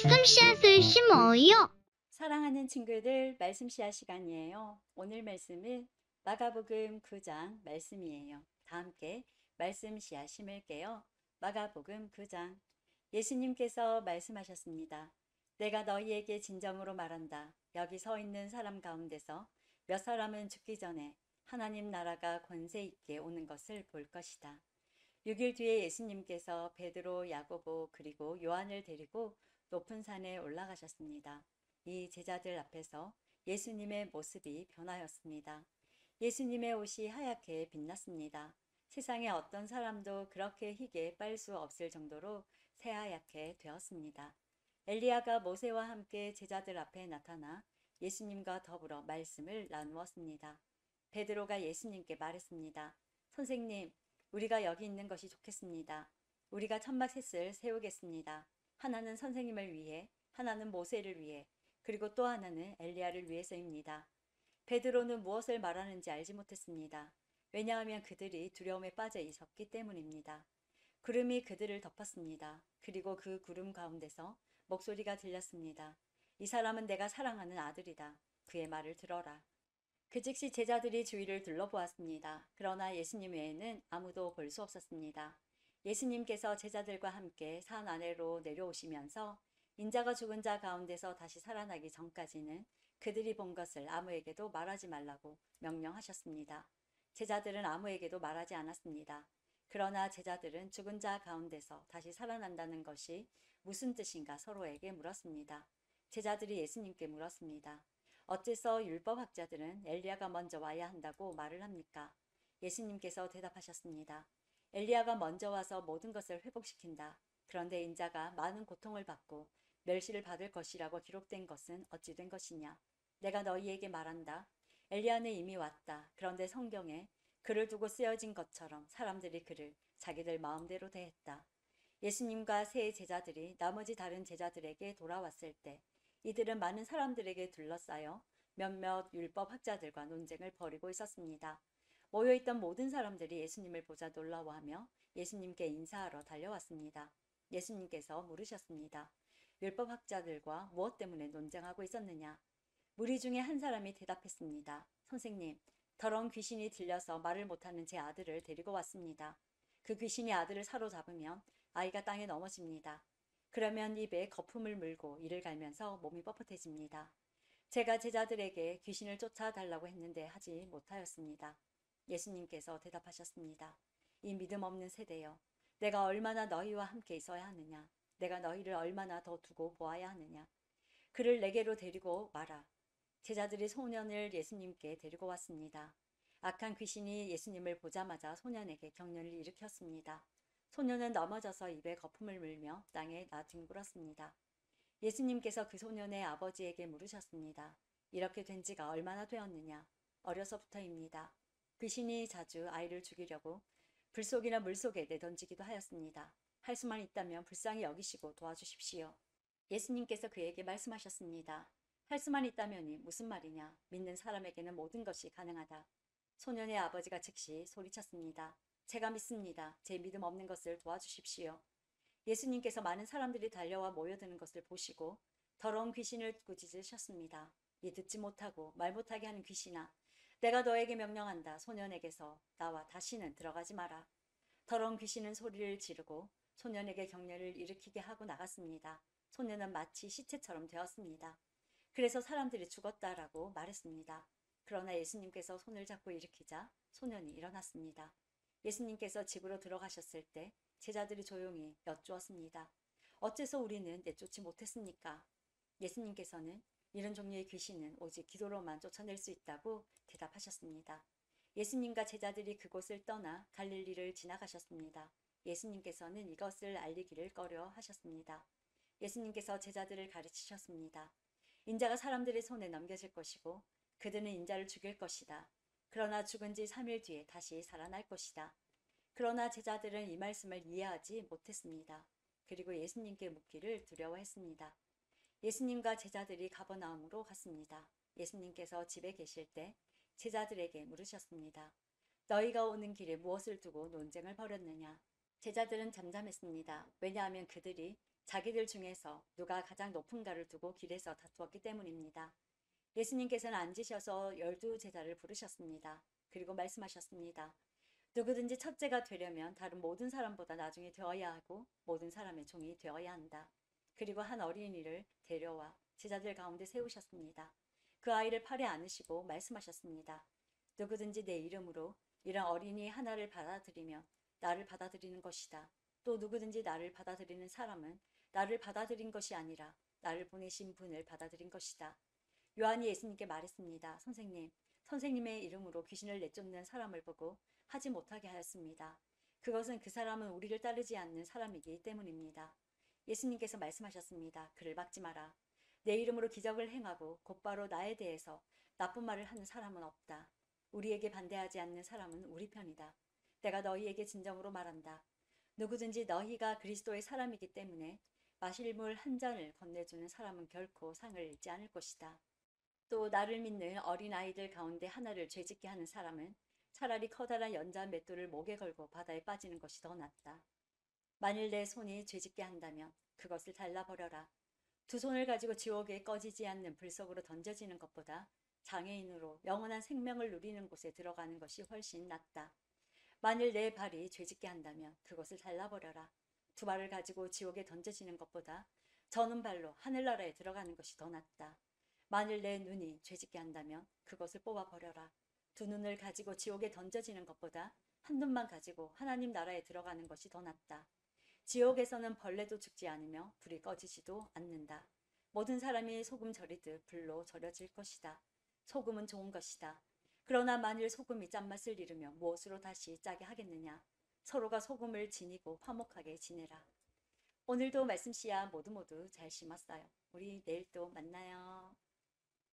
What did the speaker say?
말씀 씨앗을 심어요. 사랑하는 친구들, 말씀 씨앗 시간이에요. 오늘 말씀은 마가복음 9장 말씀이에요. 다 함께 말씀 씨앗 심을게요. 마가복음 9장. 예수님께서 말씀하셨습니다. 내가 너희에게 진정으로 말한다. 여기 서 있는 사람 가운데서 몇 사람은 죽기 전에 하나님 나라가 권세 있게 오는 것을 볼 것이다. 6일 뒤에 예수님께서 베드로, 야고보 그리고 요한을 데리고 높은 산에 올라가셨습니다. 이 제자들 앞에서 예수님의 모습이 변하였습니다. 예수님의 옷이 하얗게 빛났습니다. 세상에 어떤 사람도 그렇게 희게 빨 수 없을 정도로 새하얗게 되었습니다. 엘리야가 모세와 함께 제자들 앞에 나타나 예수님과 더불어 말씀을 나누었습니다. 베드로가 예수님께 말했습니다. 선생님, 우리가 여기 있는 것이 좋겠습니다. 우리가 천막셋을 세우겠습니다. 하나는 선생님을 위해, 하나는 모세를 위해, 그리고 또 하나는 엘리야를 위해서입니다. 베드로는 무엇을 말하는지 알지 못했습니다. 왜냐하면 그들이 두려움에 빠져 있었기 때문입니다. 구름이 그들을 덮었습니다. 그리고 그 구름 가운데서 목소리가 들렸습니다. 이 사람은 내가 사랑하는 아들이다. 그의 말을 들어라. 그 즉시 제자들이 주위를 둘러보았습니다. 그러나 예수님 외에는 아무도 볼 수 없었습니다. 예수님께서 제자들과 함께 산 아래로 내려오시면서 인자가 죽은 자 가운데서 다시 살아나기 전까지는 그들이 본 것을 아무에게도 말하지 말라고 명령하셨습니다. 제자들은 아무에게도 말하지 않았습니다. 그러나 제자들은 죽은 자 가운데서 다시 살아난다는 것이 무슨 뜻인가 서로에게 물었습니다. 제자들이 예수님께 물었습니다. 어째서 율법학자들은 엘리야가 먼저 와야 한다고 말을 합니까? 예수님께서 대답하셨습니다. 엘리야가 먼저 와서 모든 것을 회복시킨다. 그런데 인자가 많은 고통을 받고 멸시를 받을 것이라고 기록된 것은 어찌 된 것이냐? 내가 너희에게 말한다. 엘리야는 이미 왔다. 그런데 성경에 그를 두고 쓰여진 것처럼 사람들이 그를 자기들 마음대로 대했다. 예수님과 세 제자들이 나머지 다른 제자들에게 돌아왔을 때 이들은 많은 사람들에게 둘러싸여 몇몇 율법 학자들과 논쟁을 벌이고 있었습니다. 모여있던 모든 사람들이 예수님을 보자 놀라워하며 예수님께 인사하러 달려왔습니다. 예수님께서 물으셨습니다. 율법 학자들과 무엇 때문에 논쟁하고 있었느냐? 무리 중에 한 사람이 대답했습니다. 선생님, 더러운 귀신이 들려서 말을 못하는 제 아들을 데리고 왔습니다. 그 귀신이 아들을 사로잡으면 아이가 땅에 넘어집니다. 그러면 입에 거품을 물고 이를 갈면서 몸이 뻣뻣해집니다. 제가 제자들에게 귀신을 쫓아달라고 했는데 하지 못하였습니다. 예수님께서 대답하셨습니다. 이 믿음 없는 세대여, 내가 얼마나 너희와 함께 있어야 하느냐? 내가 너희를 얼마나 더 두고 보아야 하느냐? 그를 내게로 데리고 와라. 제자들이 소년을 예수님께 데리고 왔습니다. 악한 귀신이 예수님을 보자마자 소년에게 경련을 일으켰습니다. 소년은 넘어져서 입에 거품을 물며 땅에 나뒹굴었습니다. 예수님께서 그 소년의 아버지에게 물으셨습니다. 이렇게 된 지가 얼마나 되었느냐? 어려서부터입니다. 귀신이 자주 아이를 죽이려고 불속이나 물속에 내던지기도 하였습니다. 할 수만 있다면 불쌍히 여기시고 도와주십시오. 예수님께서 그에게 말씀하셨습니다. 할 수만 있다면이 무슨 말이냐? 믿는 사람에게는 모든 것이 가능하다. 소년의 아버지가 즉시 소리쳤습니다. 제가 믿습니다. 제 믿음 없는 것을 도와주십시오. 예수님께서 많은 사람들이 달려와 모여드는 것을 보시고 더러운 귀신을 꾸짖으셨습니다. 이 듣지 못하고 말 못하게 하는 귀신아, 내가 너에게 명령한다. 소년에게서 나와 다시는 들어가지 마라. 더러운 귀신은 소리를 지르고 소년에게 경련을 일으키게 하고 나갔습니다. 소년은 마치 시체처럼 되었습니다. 그래서 사람들이 죽었다라고 말했습니다. 그러나 예수님께서 손을 잡고 일으키자 소년이 일어났습니다. 예수님께서 집으로 들어가셨을 때 제자들이 조용히 여쭈었습니다. 어째서 우리는 내쫓지 못했습니까? 예수님께서는 이런 종류의 귀신은 오직 기도로만 쫓아낼 수 있다고 대답하셨습니다. 예수님과 제자들이 그곳을 떠나 갈릴리를 지나가셨습니다. 예수님께서는 이것을 알리기를 꺼려 하셨습니다. 예수님께서 제자들을 가르치셨습니다. 인자가 사람들의 손에 넘겨질 것이고 그들은 인자를 죽일 것이다. 그러나 죽은 지 3일 뒤에 다시 살아날 것이다. 그러나 제자들은 이 말씀을 이해하지 못했습니다. 그리고 예수님께 묻기를 두려워했습니다. 예수님과 제자들이 가버나움으로 갔습니다. 예수님께서 집에 계실 때 제자들에게 물으셨습니다. 너희가 오는 길에 무엇을 두고 논쟁을 벌였느냐? 제자들은 잠잠했습니다. 왜냐하면 그들이 자기들 중에서 누가 가장 높은가를 두고 길에서 다투었기 때문입니다. 예수님께서는 앉으셔서 12제자를 부르셨습니다. 그리고 말씀하셨습니다. 누구든지 첫째가 되려면 다른 모든 사람보다 나중에 되어야 하고 모든 사람의 종이 되어야 한다. 그리고 한 어린이를 데려와 제자들 가운데 세우셨습니다. 그 아이를 팔에 안으시고 말씀하셨습니다. 누구든지 내 이름으로 이런 어린이 하나를 받아들이면 나를 받아들이는 것이다. 또 누구든지 나를 받아들이는 사람은 나를 받아들인 것이 아니라 나를 보내신 분을 받아들인 것이다. 요한이 예수님께 말했습니다. 선생님의 이름으로 귀신을 내쫓는 사람을 보고 하지 못하게 하였습니다. 그것은 그 사람은 우리를 따르지 않는 사람이기 때문입니다. 예수님께서 말씀하셨습니다. 그를 막지 마라. 내 이름으로 기적을 행하고 곧바로 나에 대해서 나쁜 말을 하는 사람은 없다. 우리에게 반대하지 않는 사람은 우리 편이다. 내가 너희에게 진정으로 말한다. 누구든지 너희가 그리스도의 사람이기 때문에 마실 물 한 잔을 건네주는 사람은 결코 상을 잃지 않을 것이다. 또 나를 믿는 어린아이들 가운데 하나를 죄짓게 하는 사람은 차라리 커다란 연자 맷돌을 목에 걸고 바다에 빠지는 것이 더 낫다. 만일 내 손이 죄짓게 한다면 그것을 잘라버려라. 두 손을 가지고 지옥에 꺼지지 않는 불 속으로 던져지는 것보다 장애인으로 영원한 생명을 누리는 곳에 들어가는 것이 훨씬 낫다. 만일 내 발이 죄짓게 한다면 그것을 잘라버려라. 두 발을 가지고 지옥에 던져지는 것보다 저는 발로 하늘나라에 들어가는 것이 더 낫다. 만일 내 눈이 죄짓게 한다면 그것을 뽑아버려라. 두 눈을 가지고 지옥에 던져지는 것보다 한 눈만 가지고 하나님 나라에 들어가는 것이 더 낫다. 지옥에서는 벌레도 죽지 않으며 불이 꺼지지도 않는다. 모든 사람이 소금 절이듯 불로 절여질 것이다. 소금은 좋은 것이다. 그러나 만일 소금이 짠맛을 잃으며 무엇으로 다시 짜게 하겠느냐. 서로가 소금을 지니고 화목하게 지내라. 오늘도 말씀 씨앗 모두 잘 심었어요. 우리 내일 또 만나요.